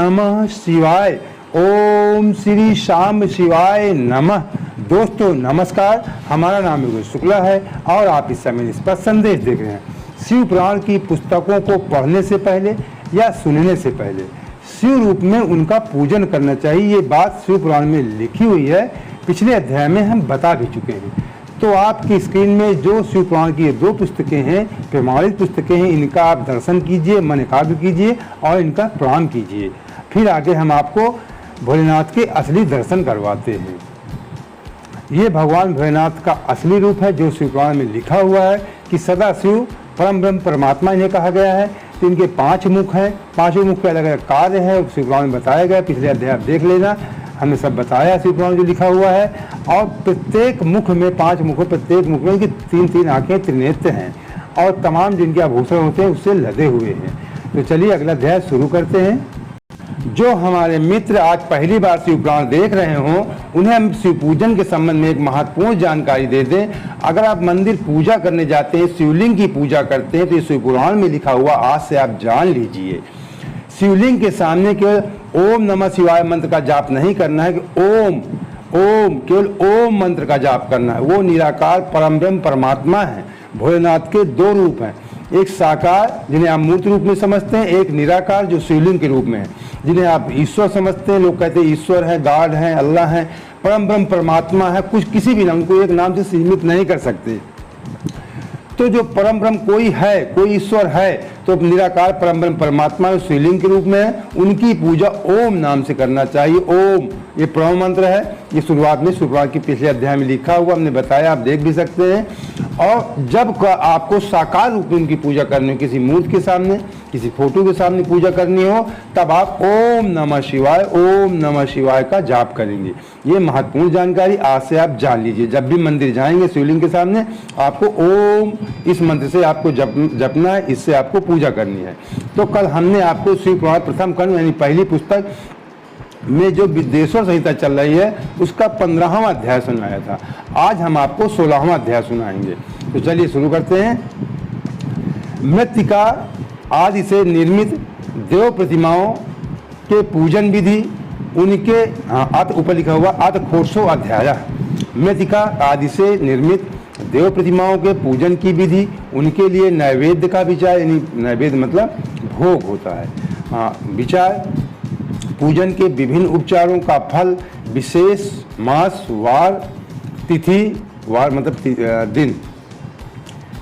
नमः शिवाय। ओम श्री शाम शिवाय नमः। दोस्तों नमस्कार, हमारा नाम योगेश शुक्ला है और आप इस समय इस पर संदेश देख रहे हैं। शिव पुराण की पुस्तकों को पढ़ने से पहले या सुनने से पहले शिव रूप में उनका पूजन करना चाहिए। ये बात शिव पुराण में लिखी हुई है, पिछले अध्याय में हम बता भी चुके हैं। तो आपकी स्क्रीन में जो शिव पुराण की 2 पुस्तकें हैं, प्रमाणित पुस्तकें हैं, इनका आप दर्शन कीजिए, मन एकाग्र कीजिए और इनका प्रणाम कीजिए। फिर आगे हम आपको भोलेनाथ के असली दर्शन करवाते हैं। ये भगवान भोलेनाथ का असली रूप है जो शिव पुराण में लिखा हुआ है कि सदा शिव परम ब्रह्म परमात्मा इन्हें कहा गया है। तो इनके 5 मुख हैं, 5 मुख के अलग अलग कार्य हैं, शिव पुराण में बताया गया। पिछले अध्याय आप देख लेना, हमने सब बताया शिव पुराण जो लिखा हुआ है। और प्रत्येक मुख में 5 मुख, प्रत्येक मुख में इनकी 3-3 आंखें, त्रिनेत्र हैं और तमाम जिनके आभूषण होते हैं उससे लदे हुए हैं। तो चलिए अगला अध्याय शुरू करते हैं। जो हमारे मित्र आज पहली बार शिव पुराण देख रहे हों, उन्हें हम शिव पूजन के संबंध में एक महत्वपूर्ण जानकारी दे दें। अगर आप मंदिर पूजा करने जाते हैं, शिवलिंग की पूजा करते हैं, तो ये शिव पुराण में लिखा हुआ आज से आप जान लीजिए। शिवलिंग के सामने केवल ओम नमः शिवाय मंत्र का जाप नहीं करना है कि ओम ओम, केवल ओम मंत्र का जाप करना है। वो निराकार परम ब्रह्म परमात्मा है। भोलेनाथ के 2 रूप हैं, एक साकार जिन्हें आप मूर्ति रूप में समझते हैं, एक निराकार जो शिवलिंग के रूप में है, जिन्हें आप ईश्वर समझते हैं। लोग कहते हैं ईश्वर है, गॉड है, अल्लाह है, परम ब्रह्म परमात्मा है। कुछ किसी भी नाम को एक नाम से सीमित नहीं कर सकते। तो जो परम ब्रह्म कोई है, कोई ईश्वर है, तो निराकार परम ब्रह्म परमात्मा शिवलिंग के रूप में है, उनकी पूजा ओम नाम से करना चाहिए। ओम ये प्रणव मंत्र है, ये शुरुआत में शिव पुराण के पिछले अध्याय में लिखा हुआ, हमने बताया, आप देख भी सकते हैं। और जब आपको साकार रूप में उनकी पूजा करनी हो, किसी मूर्ति के सामने, किसी फोटो के सामने पूजा करनी हो, तब आप ओम नमः शिवाय का जाप करेंगे। ये महत्वपूर्ण जानकारी आज से आप जान लीजिए। जब भी मंदिर जाएंगे शिवलिंग के सामने, आपको ओम इस मंत्र से आपको जपना है, इससे आपको पूजा करनी है। तो कल हमने आपको शिव पुराण प्रथम खंड यानी पहली पुस्तक में जो विद्वेश्वर संहिता चल रही है उसका 15वां अध्याय सुनाया था। आज हम आपको 16वां अध्याय सुनाएंगे। तो चलिए शुरू करते हैं। मृत्तिका आदि से निर्मित देव प्रतिमाओं के पूजन विधि, उनके अत ऊपर लिखा हुआ अत खोरसो अध्याय। मृत्तिका आदि से निर्मित देव प्रतिमाओं के पूजन की विधि, उनके लिए नैवेद्य का विचार, यानी नैवेद्य मतलब भोग होता है, विचार, पूजन के विभिन्न उपचारों का फल, विशेष मास, वार, तिथि, वार मतलब दिन,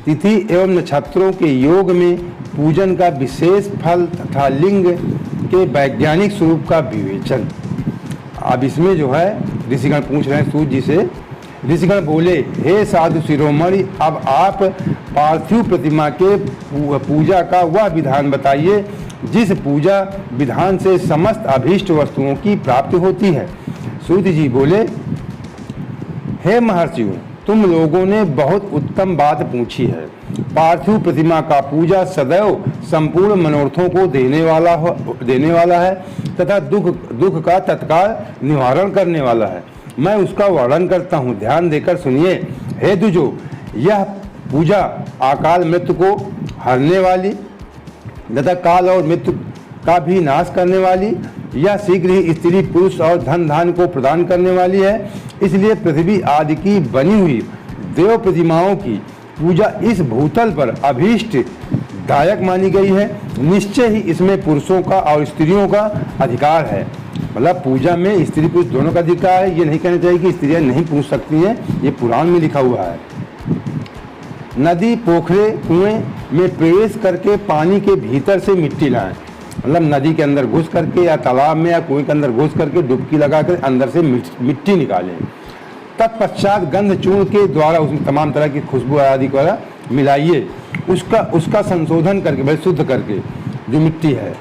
तिथि एवं नक्षत्रों के योग में पूजन का विशेष फल तथा लिंग के वैज्ञानिक स्वरूप का विवेचन। अब इसमें जो है ऋषिगण पूछ रहे हैं सूत जी से। ऋषिगण बोले, हे साधु शिरोमणि, अब आप पार्थिव प्रतिमा के पूजा का वह विधान बताइए जिस पूजा विधान से समस्त अभीष्ट वस्तुओं की प्राप्ति होती है। सूत जी बोले, हे महर्षियों, तुम लोगों ने बहुत उत्तम बात पूछी है। पार्थिव प्रतिमा का पूजा सदैव संपूर्ण मनोरथों को देने वाला है तथा दुख का तत्काल निवारण करने वाला है। मैं उसका वर्णन करता हूँ, ध्यान देकर सुनिए। हे दुजो, यह पूजा अकाल मृत्यु को हरने वाली तथा काल और मृत्यु का भी नाश करने वाली, यह शीघ्र ही स्त्री पुरुष और धन धान को प्रदान करने वाली है। इसलिए पृथ्वी आदि की बनी हुई देव प्रतिमाओं की पूजा इस भूतल पर अभीष्ट दायक मानी गई है। निश्चय ही इसमें पुरुषों का और स्त्रियों का अधिकार है। मतलब पूजा में स्त्री पुरुष दोनों का अधिकार है। ये नहीं कहना चाहिए कि स्त्रियां नहीं पूछ सकती हैं, ये पुराण में लिखा हुआ है। नदी, पोखरे, कुएं में प्रवेश करके पानी के भीतर से मिट्टी लाएं, मतलब नदी के अंदर घुस करके या तालाब में या कुएं के अंदर घुस करके डुबकी लगाकर अंदर से मिट्टी निकालें। तत्पश्चात गंध चूर्ण के द्वारा उसमें तमाम तरह की खुशबू आदि द्वारा मिलाइए। उसका संशोधन करके, भाई शुद्ध करके जो मिट्टी है,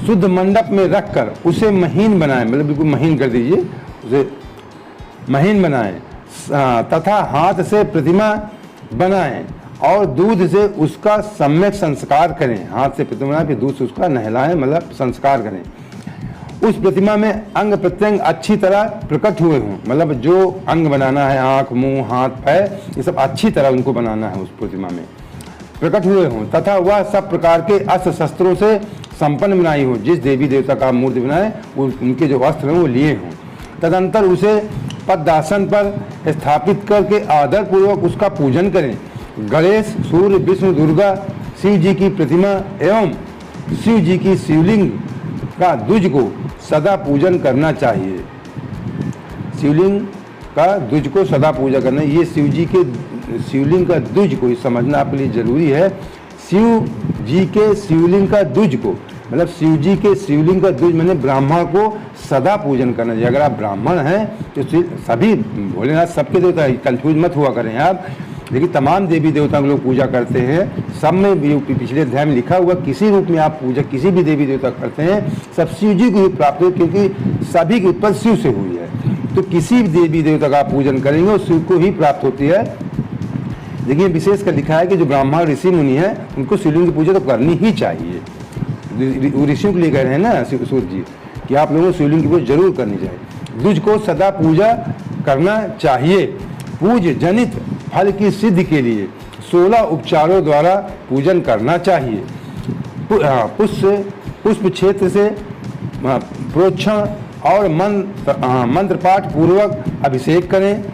शुद्ध मंडप में रखकर उसे महीन बनाएं, मतलब बिल्कुल महीन कर दीजिए, उसे महीन बनाएं तथा हाथ से प्रतिमा बनाएं और दूध से उसका सम्यक संस्कार करें। हाथ से प्रतिमा बनाएं, फिर दूध से उसका नहलाएं, मतलब संस्कार करें। उस प्रतिमा में अंग प्रत्यंग अच्छी तरह प्रकट हुए हों, मतलब जो अंग बनाना है, आँख, मुंह, हाथ, पैर, ये सब अच्छी तरह उनको बनाना है, उस प्रतिमा में प्रकट हुए हों तथा वह सब प्रकार के अस्त्र शस्त्रों से संपन्न बनाई हो, जिस देवी देवता का मूर्ति बनाए उनके जो वस्त्र हैं वो लिए हों। तदंतर उसे पद्मासन पर स्थापित करके आदरपूर्वक उसका पूजन करें। गणेश, सूर्य, विष्णु, दुर्गा, शिव जी की प्रतिमा एवं शिव जी की शिवलिंग का द्विज को सदा पूजन करना चाहिए। शिवलिंग का द्विज को सदा पूजा करना, ये शिव जी के शिवलिंग का द्विज को समझना आपके लिए जरूरी है। शिव जी के शिवलिंग का द्विज को, मतलब शिव जी के शिवलिंग का द्विज मैंने ब्राह्मण को सदा पूजन करना चाहिए। अगर आप ब्राह्मण हैं तो सभी भोलेनाथ सबके देवता, कंफ्यूज मत हुआ करें आप, लेकिन तमाम देवी देवताओं के लोग पूजा करते हैं। सब में पिछले अध्याय में लिखा हुआ किसी रूप में आप पूजा किसी भी देवी देवता करते हैं सब शिव जी को ही प्राप्त हो, क्योंकि सभी की उत्पत्ति शिव से हुई है। तो किसी भी देवी देवता का आप पूजन करेंगे और शिव को ही प्राप्त होती है। देखिए विशेष कर लिखा है कि जो ब्राह्मण ऋषि मुनि है उनको शिवलिंग की पूजा तो करनी ही चाहिए। ऋषियों के लिए कह रहे हैं ना सूर्य जी कि आप लोगों को शिवलिंग की पूजा जरूर करनी चाहिए। द्विज को सदा पूजा करना चाहिए। पूज जनित फल की सिद्धि के लिए 16 उपचारों द्वारा पूजन करना चाहिए। पुष्प क्षेत्र से प्रोक्षण और मंत्र पाठ पूर्वक अभिषेक करें।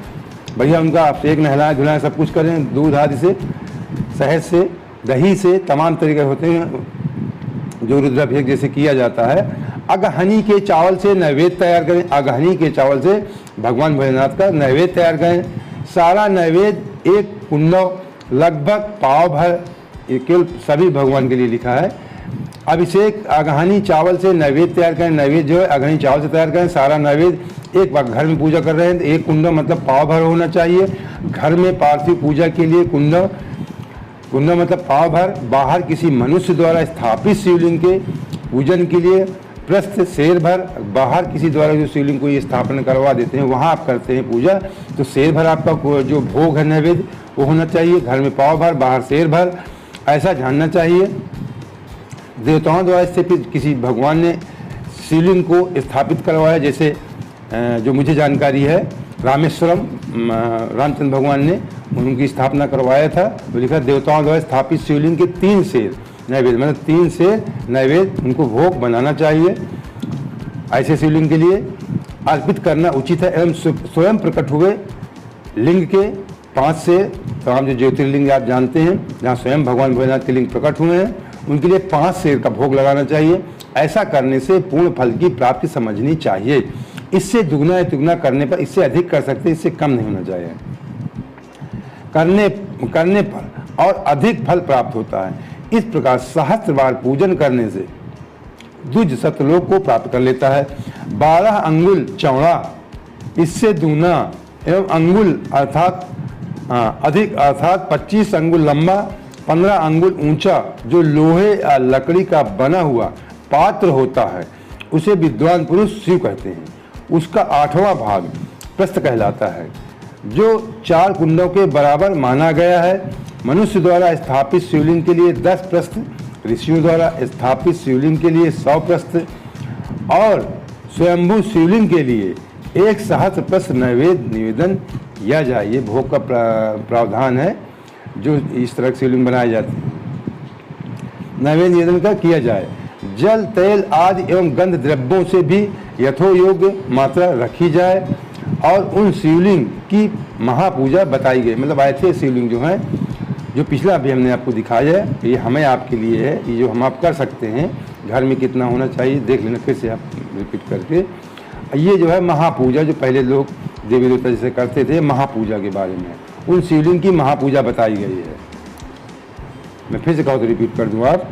भैया उनका अभिषेक नहलाएं धुलाएं सब कुछ करें, दूध आदि से, शहद से, दही से, तमाम तरीके होते हैं जो रुद्राभिषेक जैसे किया जाता है। अगहनी के चावल से नैवेद्य तैयार करें। अगहनी के चावल से भगवान भोलेनाथ का नैवेद्य तैयार करें। सारा नैवेद्य एक कुंडव लगभग पाव भर, केवल सभी भगवान के लिए लिखा है। अभिषेक अगहनी चावल से नैवेद्य तैयार करें। नैवेद्य जो है अगहनी चावल से तैयार करें। सारा नैवेद्य एक बार घर में पूजा कर रहे हैं तो एक कुंडव मतलब पाव भर होना चाहिए। घर में पार्थिव पूजा के लिए कुंडव मतलब पाव भर। बाहर किसी मनुष्य द्वारा स्थापित शिवलिंग के पूजन के लिए प्रस्थ शेर भर। बाहर किसी द्वारा जो शिवलिंग को ये स्थापना करवा देते हैं वहाँ आप करते हैं पूजा तो शेर भर आपका जो भोग है नैवेद्य वो होना चाहिए। घर में पाव भर, बाहर शेर भर, ऐसा जानना चाहिए। देवताओं द्वारा स्थापित किसी भगवान ने शिवलिंग को स्थापित करवाया, जैसे जो मुझे जानकारी है रामेश्वरम रामचंद्र भगवान ने उनकी स्थापना करवाया था। तो लिखा देवताओं द्वारा स्थापित शिवलिंग के 3 शेर नैवेद्य, मतलब 3 शेर नैवेद्य उनको भोग बनाना चाहिए। ऐसे शिवलिंग के लिए अर्पित करना उचित है। एवं स्वयं प्रकट हुए लिंग के 5 शेर, तमाम जो ज्योतिर्लिंग आप जानते हैं जहाँ स्वयं भगवान भोलेनाथ के लिंग प्रकट हुए हैं उनके लिए 5 शेर का भोग लगाना चाहिए। ऐसा करने से पूर्ण फल की प्राप्ति समझनी चाहिए। इससे दुगना या तिगुना करने पर, इससे अधिक कर सकते, इससे कम नहीं होना चाहिए। करने पर और अधिक फल प्राप्त होता है। इस प्रकार सहस्त्र बार पूजन करने से द्विज सतलोक को प्राप्त कर लेता है। 12 अंगुल चौड़ा, इससे दूना एवं अंगुल अर्थात अधिक अर्थात 25 अंगुल लंबा, 15 अंगुल ऊंचा जो लोहे या लकड़ी का बना हुआ पात्र होता है उसे विद्वान पुरुष शिव कहते हैं। उसका 8वां भाग प्रस्थ कहलाता है जो 4 कुंडों के बराबर माना गया है। मनुष्य द्वारा स्थापित शिवलिंग के लिए 10 प्रस्थ, ऋषियों द्वारा स्थापित शिवलिंग के लिए 100 प्रस्थ और स्वयंभू शिवलिंग के लिए 1 सहस्त्र प्रस्थ नैवेद्य निवेदन किया जाए। ये भोग का प्रावधान है जो इस तरह शिवलिंग बनाए जाते हैं। नैवेद्य निवेदन का किया जाए। जल, तेल आदि एवं गंध द्रव्यों से भी यथोयोग्य मात्रा रखी जाए और उन शिवलिंग की महापूजा बताई गई। मतलब ऐसे शिवलिंग जो हैं, जो पिछला अभी हमने आपको दिखाया है, ये हमें आपके लिए है, ये जो हम आप कर सकते हैं। घर में कितना होना चाहिए देख लेना फिर से आप रिपीट करके। ये जो है महापूजा जो पहले लोग देवी देवता जैसे करते थे, महापूजा के बारे में उन शिवलिंग की महापूजा बताई गई है। मैं फिर से कहूँ तो रिपीट कर दूँ आप,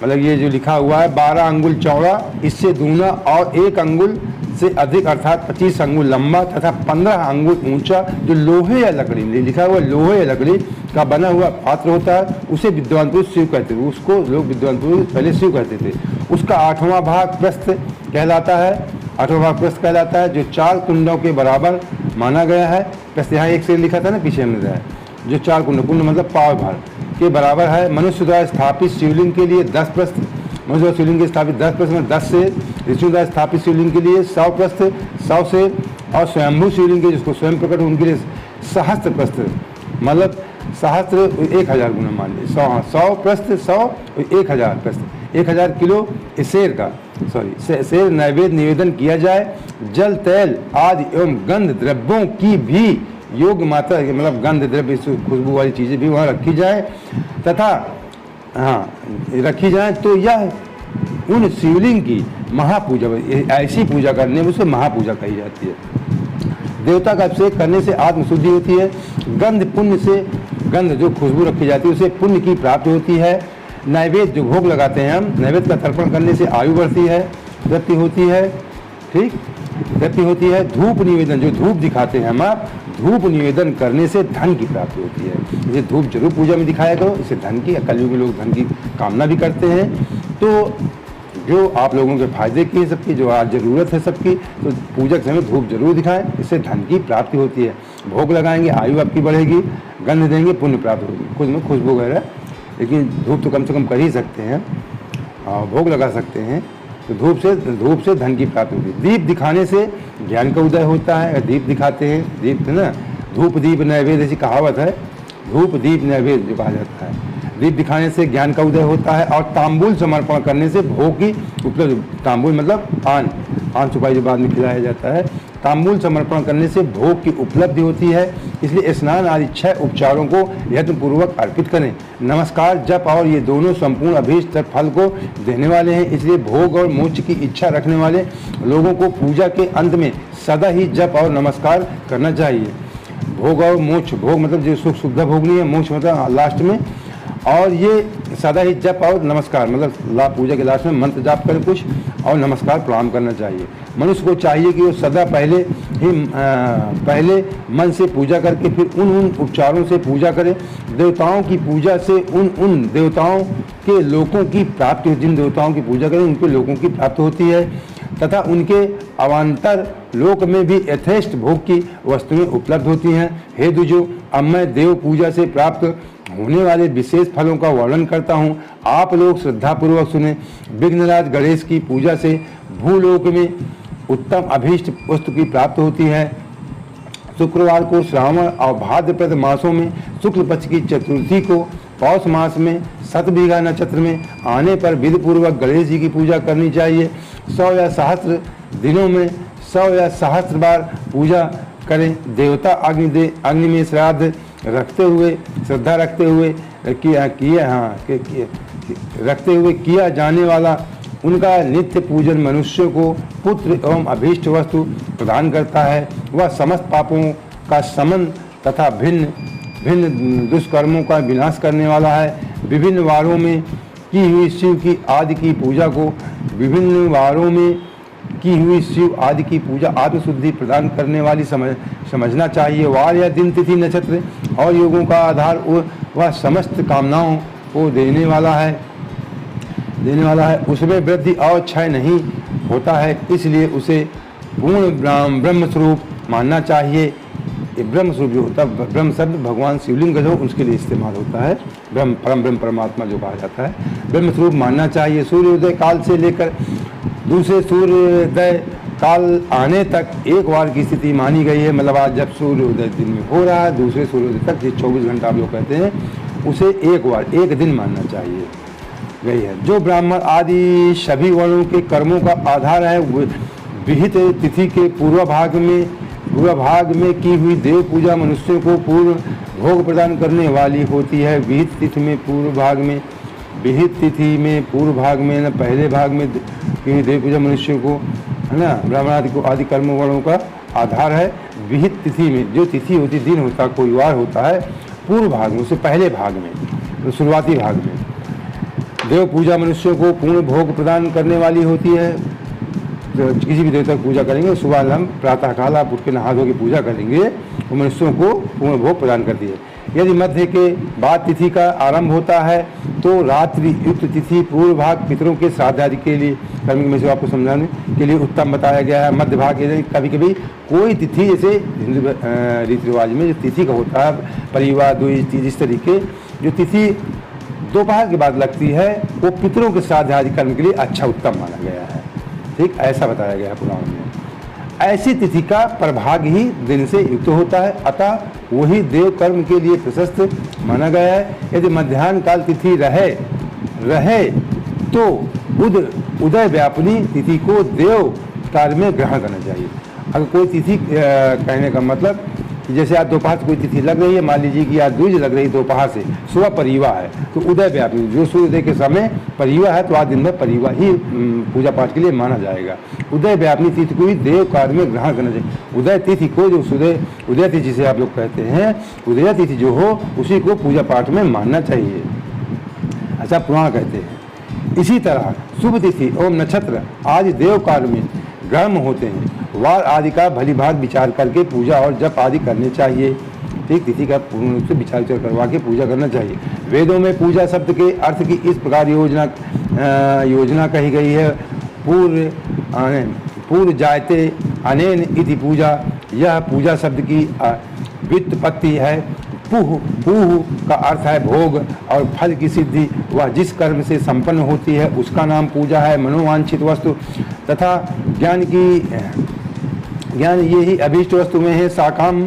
मतलब ये जो लिखा हुआ है 12 अंगुल चौड़ा, इससे दूना और 1 अंगुल से अधिक अर्थात 25 अंगुल लंबा तथा 15 अंगुल ऊंचा जो लोहे या लकड़ी में लिखा हुआ लोहे या लकड़ी का बना हुआ पात्र होता है उसे विद्वान पुरुष शिव कहते थे। उसको लोग विद्वान पुरुष पहले शिव कहते थे। उसका 8वां भाग प्रस्थ कहलाता है। 8वां भाग प्रस्थ कहलाता है जो 4 कुंडों के बराबर माना गया है। प्रस्थ यहाँ एक से लिखा था ना पीछे हमने रहा है जो 4 कुंड मतलब पाव भर के बराबर है। मनुष्य द्वारा स्थापित शिवलिंग के लिए 10 प्रस्थ, मनुष्य द्वारा शिवलिंग के स्थापित 10 प्रस्थ में 10 से, ऋषियों द्वारा स्थापित शिवलिंग के लिए 100 प्रस्थ 100 से और स्वयंभू शिवलिंग के जिसको स्वयं प्रकट उनके लिए सहस्त्र प्रस्थ, मतलब सहस्त्र 1000 गुना मान लीजिए 100 प्रस्थ 100 1000 प्रस्थ 1000 किलो सेर का सेर नैवेद्य निवेदन किया जाए। जल, तेल आदि एवं गंध द्रव्यों की भी योग्य मात्रा, मतलब गंध द्रव्य खुशबू वाली चीज़ें भी वहाँ रखी जाए तथा रखी जाए, तो यह उन शिवलिंग की महापूजा, ऐसी पूजा करने में उसे महापूजा कही जाती है। देवता का अभिषेक करने से आत्मशुद्धि होती है। गंध पुण्य से, गंध जो खुशबू रखी जाती है उसे पुण्य की प्राप्ति होती है। नैवेद्य जो भोग लगाते हैं हम, नैवेद्य का तर्पण करने से आयु बढ़ती है, वृद्धि होती है, ठीक, वृद्धि होती है। धूप निवेदन, जो धूप दिखाते हैं हम आप, धूप निवेदन करने से धन की प्राप्ति होती है। इसे धूप जरूर पूजा में दिखाया करो, इससे धन की, कलयुग में लोग धन की कामना भी करते हैं। तो जो आप लोगों के फायदे की है सबकी, जो आज ज़रूरत है सबकी, तो पूजा के समय धूप जरूर दिखाएं, इससे धन की प्राप्ति होती है। भोग लगाएंगे, आयु आपकी बढ़ेगी, गंध देंगे, पुण्य प्राप्त होगी, खुद में खुशबू वगैरह, लेकिन धूप तो कम से कम कर ही सकते हैं और भोग लगा सकते हैं। तो धूप से धन की प्राप्ति होती है। दीप दिखाने से ज्ञान का उदय होता है। दीप दिखाते हैं, दीप है ना, धूप दीप नैवेद्य ऐसी कहावत है, धूप दीप नैवेद्य जो कहा जाता है। दीप दिखाने से ज्ञान का उदय होता है और तांबूल समर्पण करने से भोग की उपलब्ध, तांबूल मतलब आन छुपाई जो बाद में खिलाया जाता है, तांबूल समर्पण करने से भोग की उपलब्धि होती है। इसलिए स्नान आदि 6 उपचारों को यत्नपूर्वक अर्पित करें। नमस्कार, जप और ये दोनों संपूर्ण अभीष्ट फल को देने वाले हैं। इसलिए भोग और मोक्ष की इच्छा रखने वाले लोगों को पूजा के अंत में सदा ही जप और नमस्कार करना चाहिए। भोग और मोक्ष, भोग मतलब जो सुख सुविधा भोगनी है, मोक्ष मतलब लास्ट में, और ये सदा ही जप और नमस्कार मतलब पूजा के लास्ट में मंत्र जाप करें कुछ और नमस्कार प्रणाम करना चाहिए। मनुष्य को चाहिए कि वो सदा पहले मन से पूजा करके फिर उन उपचारों से पूजा करे। देवताओं की पूजा से उन देवताओं के लोगों की प्राप्ति, जिन देवताओं की पूजा करें उनके लोगों की प्राप्ति होती है तथा उनके अवान्तर लोक में भी यथेष्ट भोग की वस्तुएं उपलब्ध होती हैं। हे द्विजों, अब मैं देव पूजा से प्राप्त होने वाले विशेष फलों का वर्णन करता हूँ, आप लोग श्रद्धापूर्वक सुने। विघ्नराज गणेश की पूजा से भूलोक में उत्तम अभीष्ट वस्तु की प्राप्ति होती है। शुक्रवार को श्रावण और भाद्रपद मासों में शुक्ल पक्ष की चतुर्थी को पौष मास में शतभिगा नक्षत्र में आने पर विधि पूर्वक गणेश जी की पूजा करनी चाहिए। 100 या सहस्त्र दिनों में 100 या सहस्त्र बार पूजा करें। देवता अग्नि में श्राद्ध रखते हुए, श्रद्धा रखते हुए रखते हुए किया जाने वाला उनका नित्य पूजन मनुष्यों को पुत्र एवं अभीष्ट वस्तु प्रदान करता है। वह समस्त पापों का शमन तथा भिन्न दुष्कर्मों का विनाश करने वाला है। विभिन्न वारों में की हुई शिव की आदि की पूजा को शिव आदि की पूजा आत्मशुद्धि प्रदान करने वाली समझना चाहिए। वार या दिन, तिथि, नक्षत्र और योगों का आधार वह समस्त कामनाओं को देने वाला है। उसमें वृद्धि और क्षय नहीं होता है, इसलिए उसे पूर्ण ब्रह्म स्वरूप मानना चाहिए। ब्रह्म स्वरूप जो होता है, ब्रह्म शब्द भगवान शिवलिंग जो उसके लिए इस्तेमाल होता है, ब्रह्म परमात्मा जो कहा जाता है, ब्रह्म स्वरूप मानना चाहिए। सूर्योदय काल से लेकर दूसरे सूर्योदय काल आने तक एक बार की स्थिति मानी गई है। मतलब आज जब सूर्योदय दिन में हो रहा है, दूसरे सूर्योदय तक जो 24 घंटा आप लोग कहते हैं, उसे एक दिन मानना चाहिए गई है। जो ब्राह्मण आदि सभी वर्णों के कर्मों का आधार है, विहित तिथि के पूर्व भाग में की हुई देव पूजा मनुष्यों को पूर्ण भोग प्रदान करने वाली होती है। विहित तिथि में पूर्व भाग में न पहले भाग में की देव पूजा मनुष्यों को, है ना, ब्राह्मण आदि कर्म वर्णों का आधार है। विहित तिथि में जो तिथि होती, दिन होता, कोई वार होता है, पूर्व भाग में, उससे पहले भाग में, तो शुरुआती भाग में देव पूजा मनुष्यों को पूर्ण भोग प्रदान करने वाली होती है। तो किसी भी देवता की पूजा करेंगे, सुबह हम प्रातःकाल आप उठ के नहा धो के पूजा करेंगे, वो मनुष्यों को पूर्ण भोग प्रदान करती है। यदि मध्य के बाद तिथि का आरंभ होता है तो रात्रि युक्त तिथि पूर्व भाग पितरों के श्राद्ध आदि के लिए कर्म में से आपको समझाने के लिए उत्तम बताया गया है। मध्य भाग कभी कभी कोई तिथि, जैसे हिंदू रीति रिवाज में जो तिथि का होता है, परिवार द्विज, इस तरीके जो तिथि दोपहर के बाद लगती है, वो पितरों के श्राद्ध आदि कर्म के लिए अच्छा उत्तम माना गया है। ठीक, ऐसा बताया गया है पुराण में। ऐसी तिथि का प्रभाग ही दिन से युक्त होता है, अतः वही देव कर्म के लिए प्रशस्त माना गया है। यदि मध्याह्न काल तिथि रहे तो उदय व्यापिनी तिथि को देव कार्य में ग्रहण करना चाहिए। अगर कोई तिथि कहने का मतलब कि जैसे आज दोपहर से कोई तिथि लग रही है, मान लीजिए कि आज द्विज लग रही है दोपहर से, सुबह परिवा है, तो उदय व्यापिनी जो सूर्योदय के समय परिवा है तो आज दिन भर परिवा ही पूजा पाठ के लिए माना जाएगा। उदय व्यापिनी तिथि को ही देव कार्य में ग्रहण करना चाहिए। उदय तिथि को जो उदय तिथि से आप लोग कहते हैं, उदय तिथि जो हो उसी को पूजा पाठ में मानना चाहिए, ऐसा पुराण कहते हैं। इसी तरह शुभ तिथि एवं नक्षत्र आदि देव कार्य में ग्रहण होते हैं। वार आदि का भली भांत विचार करके पूजा और जप आदि करने चाहिए। ठीक, तिथि का पूर्ण रूप से विचार करवा के पूजा करना चाहिए। वेदों में पूजा शब्द के अर्थ की इस प्रकार योजना कही गई है। पूर्व जायते अनेन इति पूजा, यह पूजा शब्द की व्युत्पत्ति है। पूह का अर्थ है भोग और फल की सिद्धि। वह जिस कर्म से संपन्न होती है उसका नाम पूजा है। मनोवांछित वस्तु तथा ज्ञान ये ही अभीष्ट वस्तु में है। साकाम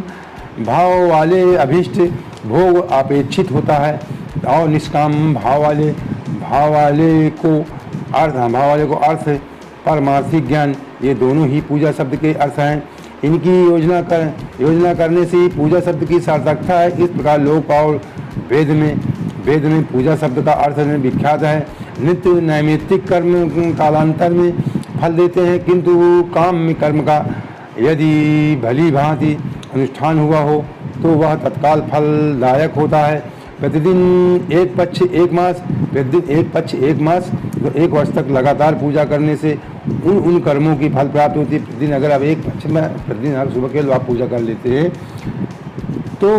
भाव वाले अभीष्ट भोग अपेक्षित होता है और निष्काम भाव वाले को अर्थ परमार्थिक ज्ञान, ये दोनों ही पूजा शब्द के अर्थ हैं। इनकी योजना करने से ही पूजा शब्द की सार्थकता है। इस प्रकार लोक और वेद में पूजा शब्द का अर्थ विख्यात है। नित्य नैमित्तिक कर्म कालांतर में फल देते हैं, किंतु काम में कर्म का यदि भली भांति अनुष्ठान हुआ हो तो वह तत्काल फलदायक होता है। प्रतिदिन एक पक्ष एक मास तो 1 वर्ष तक लगातार पूजा करने से उन कर्मों की फल प्राप्त होती है। प्रतिदिन अगर आप एक पक्ष में प्रतिदिन हर सुबह के लिए आप पूजा कर लेते हैं तो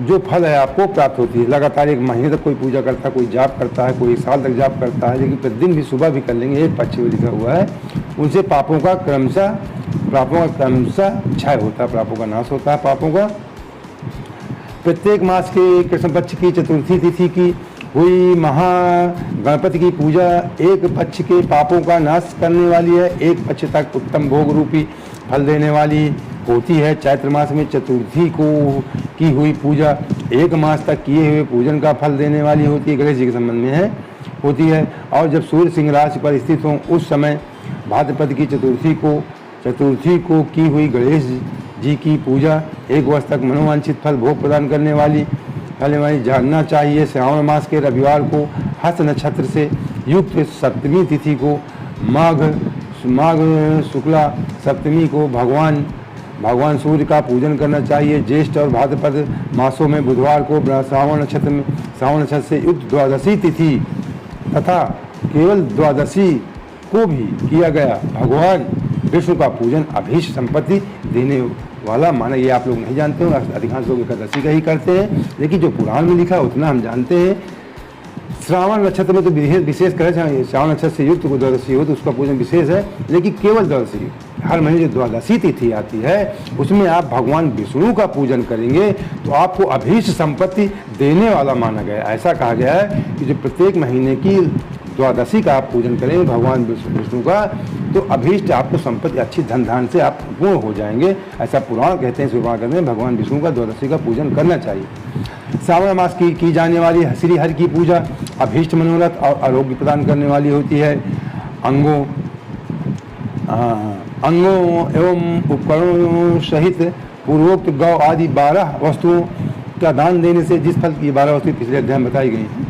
जो फल है आपको प्राप्त होती है। लगातार 1 महीने तक कोई पूजा करता है, कोई जाप करता है, कोई 1 साल तक जाप करता है, लेकिन प्रतिदिन भी सुबह भी कर लेंगे, एक पक्ष में लिखा हुआ है, उनसे पापों का क्रमशः क्षय होता है, पापों का नाश होता है। पापों का प्रत्येक मास के कृष्ण पक्ष की चतुर्थी तिथि की हुई महागणपति की पूजा एक पक्ष के पापों का नाश करने वाली है, एक पक्ष तक उत्तम भोग रूपी फल देने वाली होती है। चैत्र मास में चतुर्थी को की हुई पूजा 1 मास तक किए हुए पूजन का फल देने वाली होती है, गणेश जी के संबंध में होती है। और जब सूर्य सिंह राशि पर स्थित हों उस समय भाद्रपद की चतुर्थी को की हुई गणेश जी की पूजा 1 वर्ष तक मनोवांछित फल भोग प्रदान करने वाली जानना चाहिए। श्रावण मास के रविवार को हस्त नक्षत्र से युक्त सप्तमी तिथि को माघ शुक्ला सप्तमी को भगवान सूर्य का पूजन करना चाहिए। ज्येष्ठ और भाद्रपद मासों में बुधवार को श्रावण नक्षत्र से युक्त द्वादशी तिथि तथा केवल द्वादशी को भी किया गया भगवान विष्णु का पूजन अभीष्ट संपत्ति देने वाला माना। ये आप लोग नहीं जानते हो, अधिकांश लोग एकादशी का ही करते हैं, लेकिन जो पुराण में लिखा है उतना हम जानते हैं। श्रावण नक्षत्र में तो विशेष करें, श्रावण नक्षत्र से युक्त को द्वादशी हो तो उसका पूजन विशेष है, लेकिन केवल द्वादशी, हर महीने जो द्वादशी तिथि आती है उसमें आप भगवान विष्णु का पूजन करेंगे तो आपको अभीष्ट संपत्ति देने वाला माना गया। ऐसा कहा गया है कि जो प्रत्येक महीने की द्वादशी का आप पूजन करेंगे भगवान विष्णु का तो अभीष्ट आपको संपत्ति अच्छी धन धान से आप पूर्ण हो जाएंगे, ऐसा पुराण कहते हैं। सुबह करते हैं भगवान विष्णु का द्वादशी का पूजन करना चाहिए। श्रावण मास की जाने वाली श्री हरि की पूजा अभीष्ट मनोरथ और आरोग्य प्रदान करने वाली होती है। अंगों एवं उपकरणों सहित पूर्वोक्त गौ आदि 12 वस्तुओं का दान देने से जिस फल की 12 वस्तुएं पिछले अध्याय में बताई गई हैं,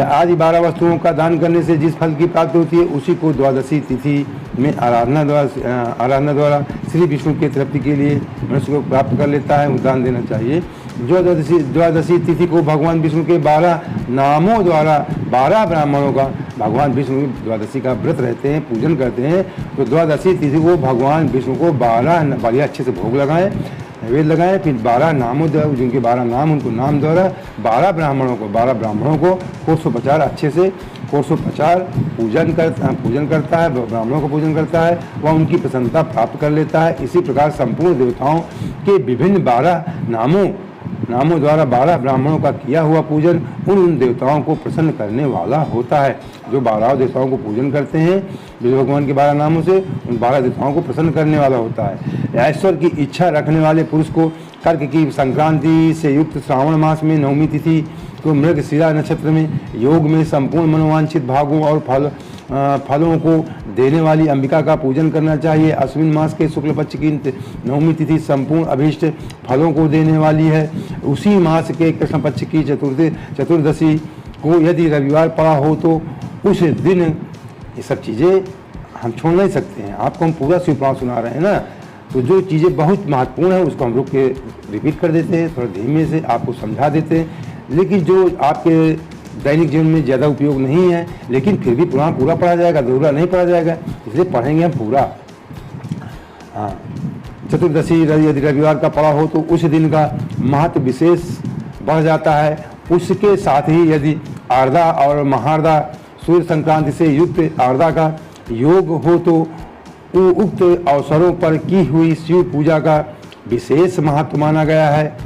आदि 12 वस्तुओं का दान करने से जिस फल की प्राप्ति होती है उसी को द्वादशी तिथि में आराधना द्वारा श्री विष्णु की तृप्ति के लिए मनुष्य को प्राप्त कर लेता है, दान देना चाहिए। जो द्वादशी तिथि को भगवान विष्णु के 12 नामों द्वारा 12 ब्राह्मणों का भगवान विष्णु द्वादशी का व्रत रहते हैं, पूजन करते हैं, तो द्वादशी तिथि को भगवान विष्णु को 12 बढ़िया अच्छे से भोग लगाएं, नैवेद्य लगाएं, फिर 12 नामों द्वारा जिनके 12 नाम उनको नाम द्वारा 12 ब्राह्मणों को कोसोपचार अच्छे से कोसोपचार पूजन करता है, ब्राह्मणों को पूजन करता है, वह उनकी प्रसन्नता प्राप्त कर लेता है। इसी प्रकार संपूर्ण देवताओं के विभिन्न 12 नामों द्वारा 12 ब्राह्मणों का किया हुआ पूजन उन देवताओं को प्रसन्न करने वाला होता है। जो 12 देवताओं को पूजन करते हैं विष्णु भगवान के 12 नामों से, उन 12 देवताओं को प्रसन्न करने वाला होता है। ऐश्वर्य की इच्छा रखने वाले पुरुष को कर्क की संक्रांति से युक्त श्रावण मास में नवमी तिथि को मृगशिरा नक्षत्र में योग में संपूर्ण मनोवांछित भागों और फलों को देने वाली अंबिका का पूजन करना चाहिए। अश्विन मास के शुक्ल पक्ष की नवमी तिथि संपूर्ण अभीष्ट फलों को देने वाली है। उसी मास के कृष्ण पक्ष की चतुर्दशी को यदि रविवार पड़ा हो तो उस दिन ये सब चीज़ें हम छोड़ नहीं सकते हैं। आपको हम पूरा शिव पुराण सुना रहे हैं ना, तो जो चीज़ें बहुत महत्वपूर्ण है उसको हम रुक के रिपीट कर देते हैं, थोड़ा धीमे से आपको समझा देते हैं। लेकिन जो आपके दैनिक जीवन में ज़्यादा उपयोग नहीं है, लेकिन फिर भी पुराण पूरा पढ़ा जाएगा, अधूरा नहीं पढ़ा जाएगा, इसलिए पढ़ेंगे हम पूरा। हाँ, चतुर्दशी यदि रविवार का पड़ा हो तो उस दिन का महत्व विशेष बढ़ जाता है। उसके साथ ही यदि आर्द्रा और महार्द्रा सूर्य संक्रांति से युक्त आर्द्रा का योग हो तो उक्त अवसरों पर की हुई शिव पूजा का विशेष महत्व माना गया है।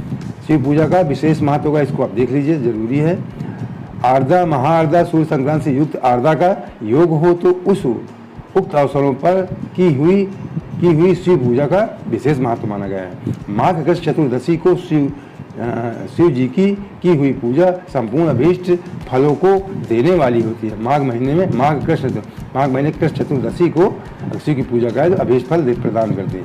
शिव पूजा का विशेष महत्व होगा, इसको आप देख लीजिए, जरूरी है। आर्द्रा महाआर्द्रा सूर्य संक्रांति से युक्त आर्द्रा का योग हो तो उस उक्त अवसरों पर की हुई शिव पूजा का विशेष महत्व माना गया है। माघ कृष्ण चतुर्दशी को शिव जी की हुई पूजा संपूर्ण अभीष्ट फलों को देने वाली होती है। माघ महीने कृष्ण चतुर्दशी को शिव की पूजा का अभीष्ट फल प्रदान करती है।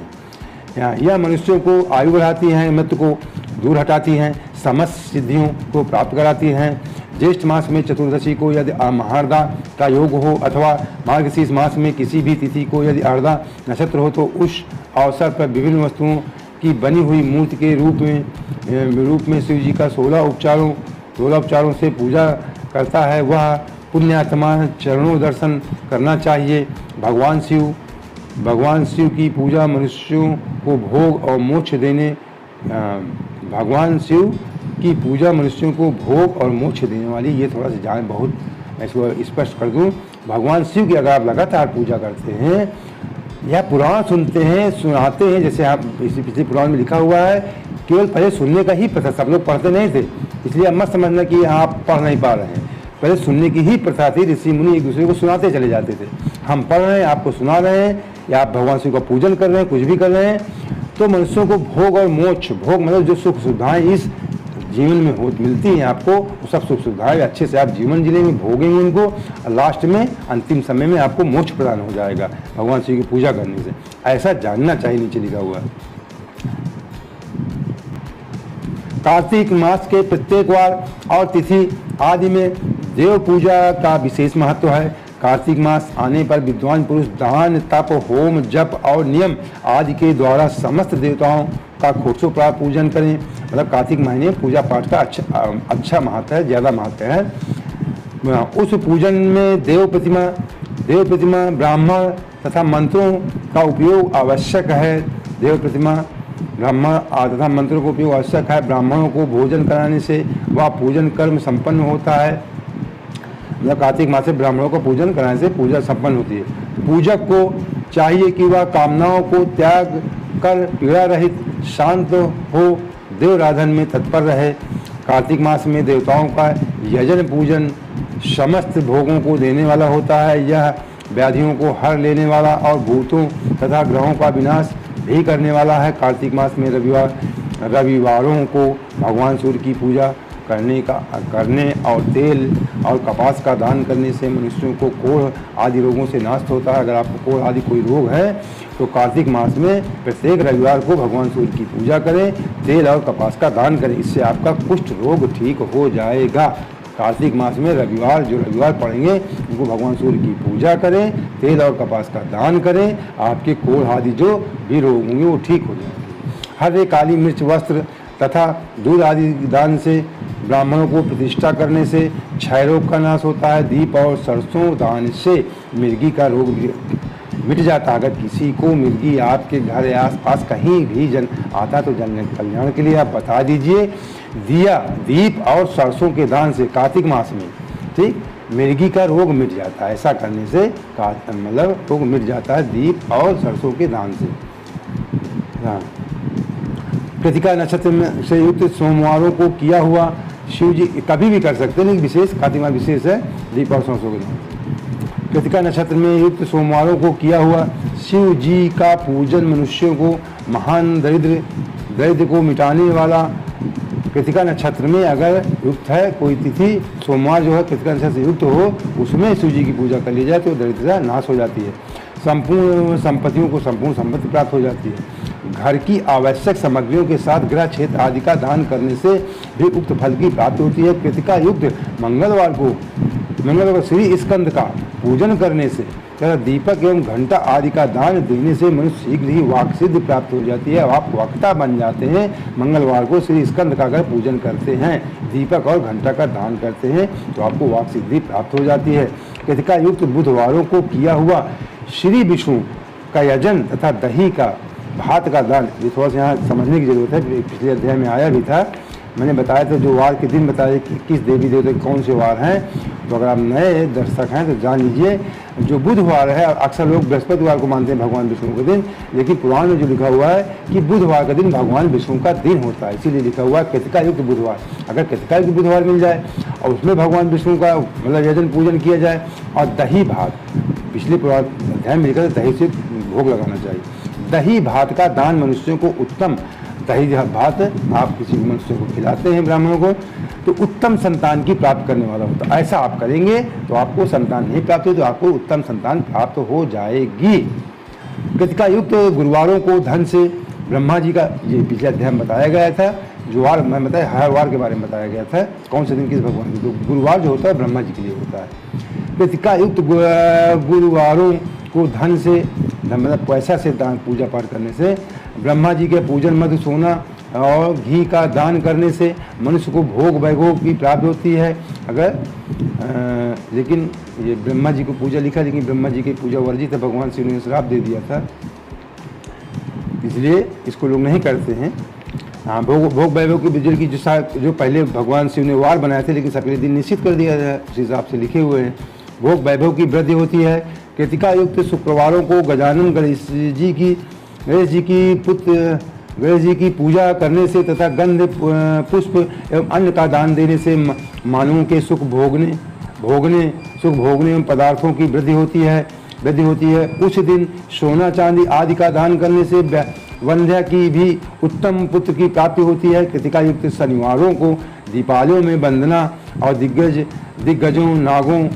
यह मनुष्यों को आयु बढ़ाती हैं, मृत्यु को दूर हटाती हैं, समस्त सिद्धियों को प्राप्त कराती हैं। ज्येष्ठ मास में चतुर्दशी को यदि महार्द्रा का योग हो अथवा मार्गशीर्ष मास में किसी भी तिथि को यदि आर्द्रा नक्षत्र हो तो उस अवसर पर विभिन्न वस्तुओं की बनी हुई मूर्ति के रूप में शिव जी का 16 उपचारों से पूजा करता है। वह पुण्यात्मा चरणों दर्शन करना चाहिए। भगवान शिव की पूजा मनुष्यों को भोग और मोक्ष देने वाली। ये थोड़ा सा जान बहुत इसको स्पष्ट कर दूं। भगवान शिव की अगर आप लगातार पूजा करते हैं या पुराण सुनते हैं, सुनाते हैं, जैसे आप पिछले पुराण में लिखा हुआ है, केवल पहले सुनने का ही प्रथा, सब लोग पढ़ते नहीं थे, इसलिए आप मत समझना कि आप पढ़ नहीं पा रहे हैं। पहले सुनने की ही प्रथा थी, ऋषि मुनि एक दूसरे को सुनाते चले जाते थे। हम पढ़ रहे हैं, आपको सुना रहे हैं, या आप भगवान शिव का पूजन कर रहे हैं, कुछ भी कर रहे हैं, तो मनुष्यों को भोग और मोक्ष, भोग मतलब जो सुख सुविधाएं इस जीवन में मिलती हैं आपको, वो सब सुख सुविधाएं अच्छे से आप जीवन जीने में भोगेंगे उनको, और लास्ट में अंतिम समय में आपको मोक्ष प्रदान हो जाएगा भगवान शिव की पूजा करने से। ऐसा जानना चाहिए, नीचे लिखा हुआ है। कार्तिक मास के प्रत्येक वार और तिथि आदि में देव पूजा का विशेष महत्व है। कार्तिक मास आने पर विद्वान पुरुष दान, तप, होम, जप और नियम आदि के द्वारा समस्त देवताओं का खोटोप्राप्त पूजन करें। मतलब कार्तिक महीने पूजा पाठ का अच्छा महत्व है, ज़्यादा महत्व है। उस पूजन में देव प्रतिमा, ब्राह्मण तथा मंत्रों का उपयोग आवश्यक है। देव प्रतिमा, ब्राह्मण तथा मंत्रों का उपयोग आवश्यक है। ब्राह्मणों को भोजन कराने से वह पूजन कर्म संपन्न होता है। मतलब कार्तिक मास से ब्राह्मणों को पूजन कराने से पूजा संपन्न होती है। पूजक को चाहिए कि वह कामनाओं को त्याग कर पीड़ा रहित शांत हो देव आराधन में तत्पर रहे। कार्तिक मास में देवताओं का यजन पूजन समस्त भोगों को देने वाला होता है। यह व्याधियों को हर लेने वाला और भूतों तथा ग्रहों का विनाश भी करने वाला है। कार्तिक मास में रविवारों को भगवान सूर्य की पूजा करने और तेल और कपास का दान करने से मनुष्यों को कोढ़ आदि रोगों से नाश होता है। अगर आपको कोढ़ आदि कोई रोग है तो कार्तिक मास में प्रत्येक रविवार को भगवान सूर्य की पूजा करें, तेल और कपास का दान करें, इससे आपका कुष्ठ रोग ठीक हो जाएगा। कार्तिक मास में जो रविवार पड़ेंगे उनको भगवान सूर्य की पूजा करें, तेल और कपास का दान करें, आपके कोढ़ आदि जो भी रोग होंगे वो ठीक हो जाएंगे। हरे, काली मिर्च, वस्त्र तथा दूध आदि दान से, ब्राह्मणों को प्रतिष्ठा करने से क्षय रोग का नाश होता है। दीप और सरसों दान से मिर्गी का रोग मिट जाता है। अगर किसी को मिर्गी आपके घर या आसपास कहीं भी आता तो जन कल्याण के लिए आप बता दीजिए। दिया, दीप और सरसों के दान से कार्तिक मास में, ठीक, मिर्गी का रोग मिट जाता है। ऐसा करने से मतलब रोग मिट जाता है दीप और सरसों के दान से। हाँ, कृतिका नक्षत्र में से युक्त सोमवारों को किया हुआ शिव जी कभी भी कर सकते हैं, लेकिन विशेष कार्तिक मास विशेष है दीप और सरसों के दान। कृतिका नक्षत्र में युक्त सोमवारों को किया हुआ शिव जी का पूजन मनुष्यों को महान दरिद्र को मिटाने वाला कृतिका नक्षत्र में अगर युक्त है कोई तिथि, सोमवार जो है कृतिका नक्षत्र से युक्त हो, उसमें शिव जी की पूजा कर ली जाए तो दरिद्रता नाश हो जाती है, संपूर्ण संपत्तियों को संपूर्ण संपत्ति प्राप्त हो जाती है। घर की आवश्यक सामग्रियों के साथ गृह क्षेत्र आदि का दान करने से भी उक्त फल की प्राप्ति होती है। कृतिका युक्त मंगलवार को श्री स्कंद का पूजन करने से तथा दीपक एवं घंटा आदि का दान देने से मनुष्य शीघ्र ही वाक सिद्धि प्राप्त हो जाती है। आप वक्ता बन जाते हैं। मंगलवार को श्री स्कंद का अगर पूजन करते हैं, दीपक और घंटा का दान करते हैं तो आपको वाक सिद्धि प्राप्त हो जाती है। कृतिका युक्त बुधवारों को किया हुआ श्री विष्णु का यजन तथा दही का भात का दान, ये थोड़ा सा यहाँ समझने की जरूरत है, पिछले अध्याय में आया भी था। मैंने बताया था जो वार के दिन बताया कि किस देवी देवता कौन से वार हैं, तो अगर आप नए दर्शक हैं तो जान लीजिए। जो बुधवार है, अक्सर लोग बृहस्पतिवार को मानते हैं भगवान विष्णु के दिन, लेकिन पुराण में जो लिखा हुआ है कि बुधवार का दिन भगवान विष्णु का दिन होता है, इसीलिए लिखा हुआ है कृतिका युक्त बुधवार। अगर कृतिका युक्त बुधवार मिल जाए और उसमें भगवान विष्णु का मतलब यजन पूजन किया जाए और दही भात, पिछले पुराण अध्याय में लिखा था दही से भोग लगाना चाहिए। दही भात का दान मनुष्यों को उत्तम, दही भात आप किसी मनुष्य को खिलाते हैं ब्राह्मणों को तो उत्तम संतान की प्राप्त करने वाला होता है। ऐसा आप करेंगे तो आपको संतान नहीं प्राप्त हो तो आपको उत्तम संतान प्राप्त हो जाएगी। कृतिका युक्त गुरुवारों को धन से, ब्रह्मा जी का ये पिछले अध्याय में बताया गया था, जो वार मैं बताया हर वार के बारे में बताया गया था, कौन से दिन किस भगवान की, तो गुरुवार जो होता है ब्रह्मा जी के लिए होता है। कृतिका युक्त गुरुवारों को धन से, मतलब पैसा से दान पूजा पाठ करने से, ब्रह्मा जी के पूजन, मधु, सोना और घी का दान करने से मनुष्य को भोग वैभोग की प्राप्ति होती है। अगर लेकिन ये ब्रह्मा जी को पूजा लिखा, लेकिन ब्रह्मा जी की पूजा वर्जित है, भगवान शिव ने श्राप दे दिया था, इसलिए इसको लोग नहीं करते हैं। हाँ, भोग वैभव की बिजली की जो पहले भगवान शिव ने वार बनाए थे, लेकिन सकले दिन निश्चित कर दिया है, उस हिसाब से लिखे हुए हैं। भोग वैभव की वृद्धि होती है। कृतिका युक्त शुक्रवारों को गजानन गणेश जी की पूजा करने से तथा गंध पुष्प एवं अन्न का दान देने से मानवों के सुख भोगने एवं पदार्थों की वृद्धि होती है। उस दिन सोना चांदी आदि का दान करने से वंध्या की भी उत्तम पुत्र की प्राप्ति होती है। कृतिका युक्त शनिवारों को दीपावलियों में वंदना और दिग्गजों, नागों,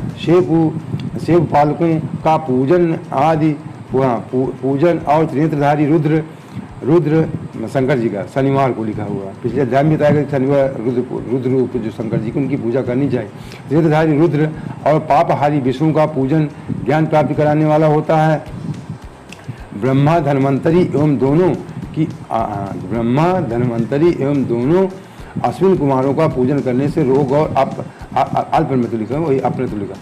शिव पालकों का पूजन आदि पूजन और त्रिनेत्रधारी रुद्र शंकर जी का शनिवार को लिखा हुआ। पिछले अध्याय में बताया गया शनिवार रुद्र रूप जो शंकर जी की, उनकी पूजा करनी चाहिए। त्रिनेत्रधारी रुद्र और पापहारी विष्णु का पूजन ज्ञान प्राप्ति कराने वाला होता है। ब्रह्मा धन्वंतरी एवं दोनों अश्विन कुमारों का पूजन करने से रोग और अल्प मृत्यु लिखा, वही अपमृत्यु लिखा,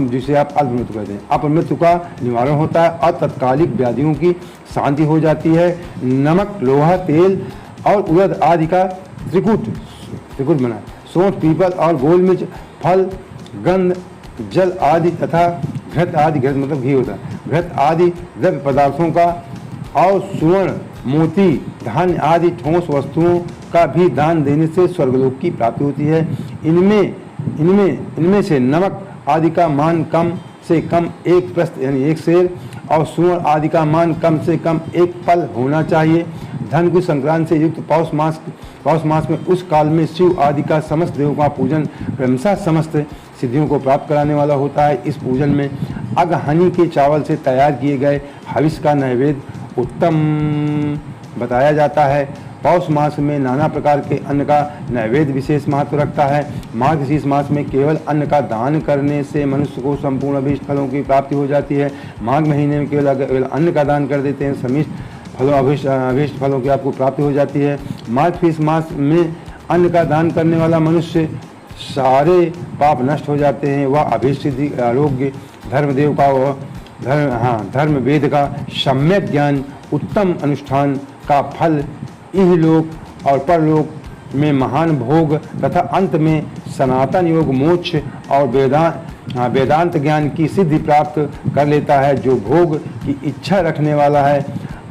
जिसे आप अल्प मृत्यु कहते हैं, अपमृत्यु का निवारण होता है और तत्कालिक व्याधियों की शांति हो जाती है। नमक, लोहा, तेल और उड़द आदि का त्रिकुट बना, सौंठ, पीपल और गोल मिर्च, फल, गंध, जल आदि तथा घृत आदि, घृत मतलब घी होता है, घृत आदि द्रव्य पदार्थों का और सुवर्ण, मोती, धान्य आदि ठोस वस्तुओं का भी दान देने से स्वर्गलोक की प्राप्ति होती है। इनमें से नमक आदि का मान कम से कम 1 प्रस्त यानी 1 सेर और सुवर्ण आदि का मान कम से कम 1 पल होना चाहिए। धन की संक्रांति से युक्त पौष मास में उस काल में शिव आदि का समस्त देवों का पूजन क्रमशः समस्त सिद्धियों को प्राप्त कराने वाला होता है। इस पूजन में अगहनी के चावल से तैयार किए गए हविष का नैवेद्य उत्तम बताया जाता है। पौष मास में नाना प्रकार के अन्न का नैवेद्य विशेष महत्व रखता है। मार्गशीर्ष मास में केवल अन्न का दान करने से मनुष्य को संपूर्ण अभीष्ट फलों की प्राप्ति हो जाती है। माघ महीने में केवल अन्न का दान कर देते हैं, समिष्ट फलों अभीष्ट फलों की आपको प्राप्ति हो जाती है। मार्गशीर्ष मास में अन्न का दान करने वाला मनुष्य सारे पाप नष्ट हो जाते हैं। वह अभीष्ट सिद्धि, आरोग्य, धर्मदेव का धर्म वेद का सम्यक ज्ञान, उत्तम अनुष्ठान का फल, इहलोक और परलोक में महान भोग तथा अंत में सनातन योग, मोक्ष और वेदांत ज्ञान की सिद्धि प्राप्त कर लेता है। जो भोग की इच्छा रखने वाला है,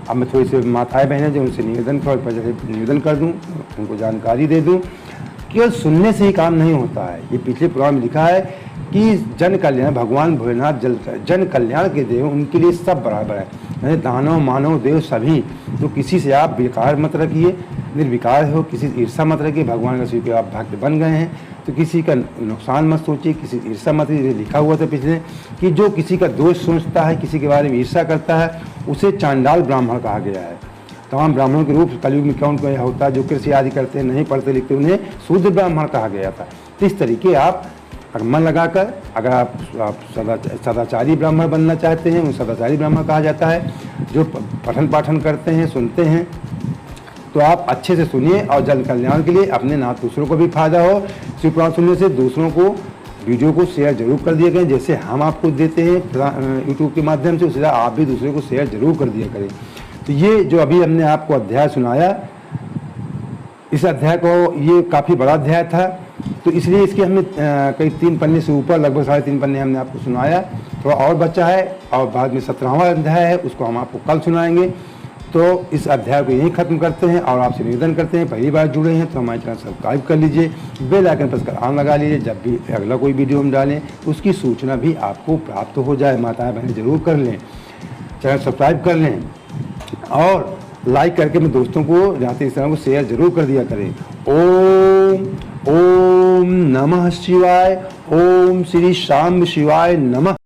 अब मैं थोड़ी सी माताएं बहनें जो उनसे निवेदन कर दूं, उनको जानकारी दे दूं, केवल सुनने से ही काम नहीं होता है। ये पिछले पुराण में लिखा है कि जन कल्याण, भगवान भोलेनाथ जन कल्याण के देव, उनके लिए सब बराबर है, दानव मानव देव सभी। तो किसी से आप बेकार मत रखिए, निर्विकार हो, किसी से ईर्षा मत रखिए। भगवान का स्वीकार के आप भक्त बन गए हैं तो किसी का नुकसान मत सोचिए, किसी की ईर्षा मत। लिखा हुआ था पिछले कि जो किसी का दोष सोचता है, किसी के बारे में ईर्षा करता है, उसे चांडाल ब्राह्मण कहा गया है। तमाम ब्राह्मणों के रूप कलयुग में कौन कौन होता है? जो कृषि आदि करते हैं, नहीं पढ़ते लिखते, उन्हें शूद्र ब्राह्मण कहा गया था। तो इस तरीके आप मन लगाकर अगर आप सदाचारी ब्राह्मण बनना चाहते हैं, उन सदाचारी ब्राह्मण कहा जाता है। जो पठन पाठन करते हैं, सुनते हैं, तो आप अच्छे से सुनिए और जन कल्याण के लिए अपने ना दूसरों को भी फायदा हो। शिव पुराण सुनने से दूसरों को वीडियो को शेयर जरूर कर दिया करें। जैसे हम आपको देते हैं यूट्यूब के माध्यम से, उसी तरह आप भी दूसरे को शेयर जरूर कर दिया करें। तो ये जो अभी हमने आपको अध्याय सुनाया, इस अध्याय को, ये काफ़ी बड़ा अध्याय था, तो इसलिए इसके हमने कई 3 पन्ने से ऊपर, लगभग 3.5 पन्ने हमने आपको सुनाया। थोड़ा और बचा है और बाद में 17वां अध्याय है, उसको हम आपको कल सुनाएंगे। तो इस अध्याय को यहीं ख़त्म करते हैं और आपसे निवेदन करते हैं, पहली बार जुड़े हैं तो हमारे चैनल सब्सक्राइब कर लीजिए, बेल आइकन पर ऑन लगा लीजिए, जब भी अगला कोई वीडियो हम डालें उसकी सूचना भी आपको प्राप्त हो जाए। माताएं बहनें जरूर कर लें, चैनल सब्सक्राइब कर लें और लाइक करके अपने दोस्तों को जाते इस तरह को शेयर जरूर कर दिया करें। ओम नमः शिवाय। ओम श्री शाम शिवाय नमः।